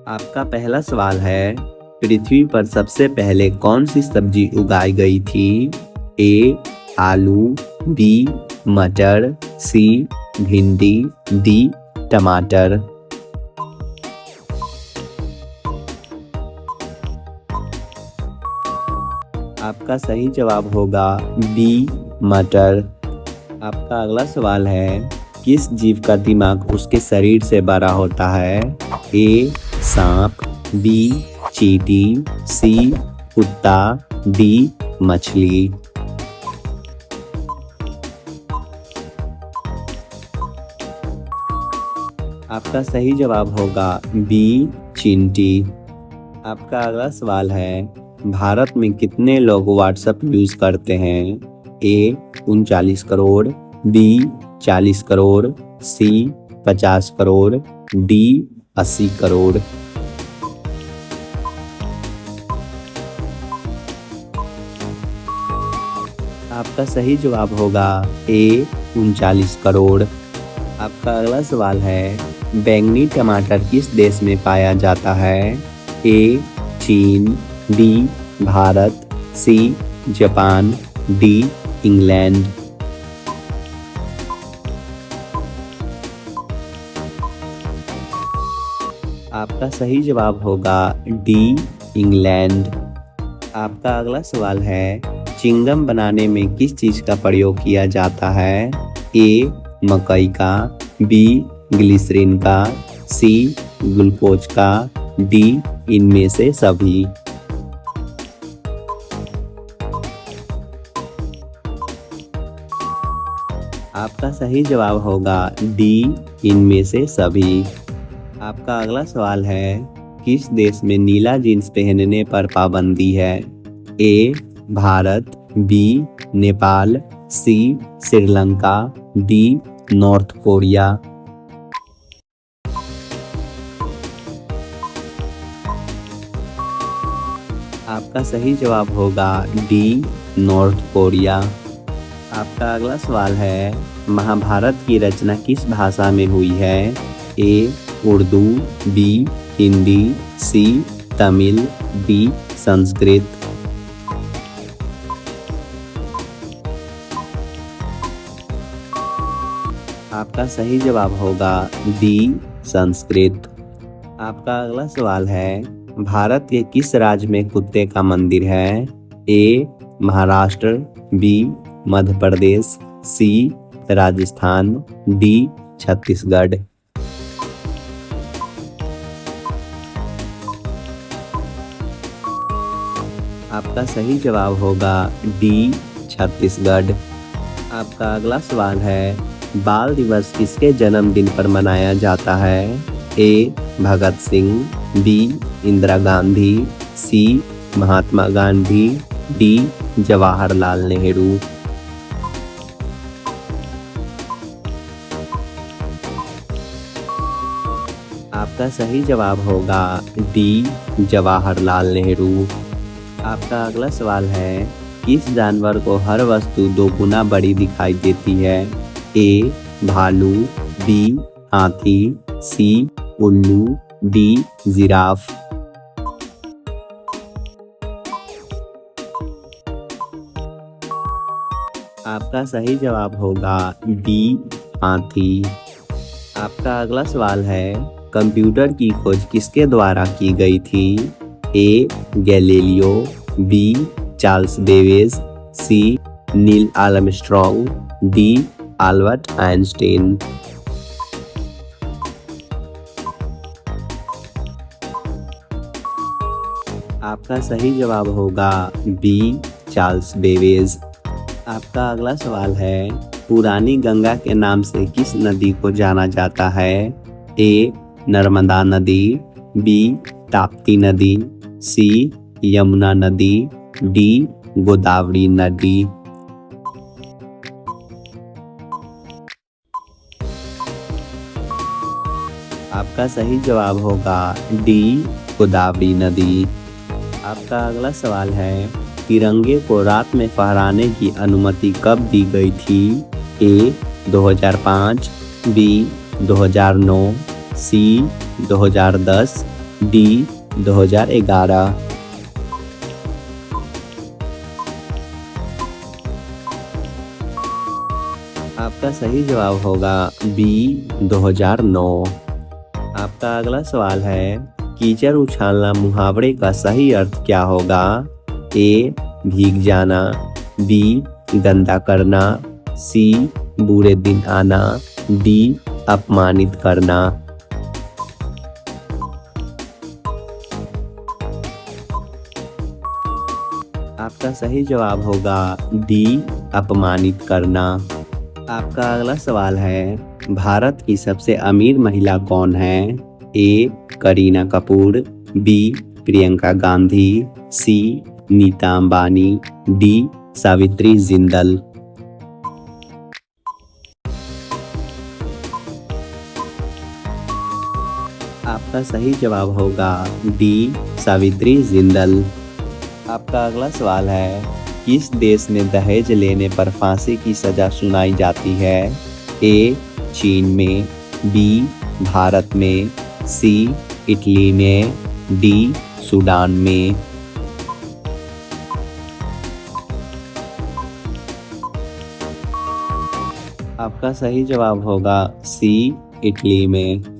आपका पहला सवाल है, पृथ्वी पर सबसे पहले कौन सी सब्जी उगाई गई थी? ए. आलू, बी. मटर, सी. भिंडी, डी. टमाटर। आपका सही जवाब होगा बी. मटर। आपका अगला सवाल है, किस जीव का दिमाग उसके शरीर से बड़ा होता है? ए. सांप, बी. चींटी, सी. कुत्ता, डी. मछली। आपका सही जवाब होगा बी. चींटी। आपका अगला सवाल है, भारत में कितने लोग व्हाट्सएप यूज करते हैं? ए. 39 करोड़, बी. 40 करोड़, सी. 50 करोड़, डी. 80 करोड़। आपका सही जवाब होगा ए. 39 करोड़। आपका अगला सवाल है, बैंगनी टमाटर किस देश में पाया जाता है? A. Cheen, B. Bharat, C. Japan, D. England. आपका सही जवाब होगा डी. इंग्लैंड। आपका अगला सवाल है, चिंगम बनाने में किस चीज का प्रयोग किया जाता है? ए. मकई का, बी. ग्लिसरीन का, सी. ग्लूकोज का, डी. इनमें से सभी। आपका सही जवाब होगा डी. इनमें से सभी। आपका अगला सवाल है, किस देश में नीला जींस पहनने पर पाबंदी है? ए. भारत, बी. नेपाल, सी. श्रीलंका, डी. North Korea. आपका सही जवाब होगा डी. North Korea. आपका अगला सवाल है, महाभारत की रचना किस भाषा में हुई है? ए. उर्दू, बी. हिंदी, सी. तमिल, डी. संस्कृत। आपका सही जवाब होगा डी. संस्कृत। आपका अगला सवाल है, भारत के किस राज्य में कुत्ते का मंदिर है? ए. महाराष्ट्र, बी. मध्य प्रदेश, सी. राजस्थान, डी. छत्तीसगढ़। आपका सही जवाब होगा डी. छत्तीसगढ़। आपका अगला सवाल है, बाल दिवस किसके जन्मदिन पर मनाया जाता है? ए. भगत सिंह, बी. इंदिरा गांधी, सी. महात्मा गांधी, डी. जवाहरलाल नेहरू। आपका सही जवाब होगा डी. जवाहरलाल नेहरू। आपका अगला सवाल है, किस जानवर को हर वस्तु दोगुना बड़ी दिखाई देती है? ए. भालू, बी. हाथी, सी. उल्लू, डी. जिराफ। आपका सही जवाब होगा डी. हाथी। आपका अगला सवाल है, कंप्यूटर की खोज किसके द्वारा की गई थी? A. Galileo, B. Charles Babbage, C. Neil Armstrong, D. Albert Einstein. आपका सही जवाब होगा बी. Charles Babbage. आपका अगला सवाल है, पुरानी गंगा के नाम से किस नदी को जाना जाता है? ए. नर्मदा नदी, बी. ताप्ती नदी, सी. यमुना नदी, डी. गोदावरी नदी। आपका सही जवाब होगा डी. गोदावरी नदी। आपका अगला सवाल है, तिरंगे को रात में फहराने की अनुमति कब दी गई थी? ए. 2005, बी. 2009, सी. 2010, डी 2011। आपका सही जवाब होगा बी 2009। आपका अगला सवाल है कीचड़ उछालना मुहावरे का सही अर्थ क्या होगा? ए भीग जाना, बी गंदा करना, सी बुरे दिन आना, डी अपमानित करना। आपका सही जवाब होगा डी अपमानित करना। आपका अगला सवाल है भारत की सबसे अमीर महिला कौन है? ए करीना कपूर, बी प्रियंका गांधी, सी नीता अंबानी, डी सावित्री जिंदल। आपका सही जवाब होगा डी सावित्री जिंदल। आपका अगला सवाल है किस देश में दहेज लेने पर फांसी की सजा सुनाई जाती है? ए चीन में, बी भारत में, सी इटली में, डी सूडान में। आपका सही जवाब होगा सी इटली में।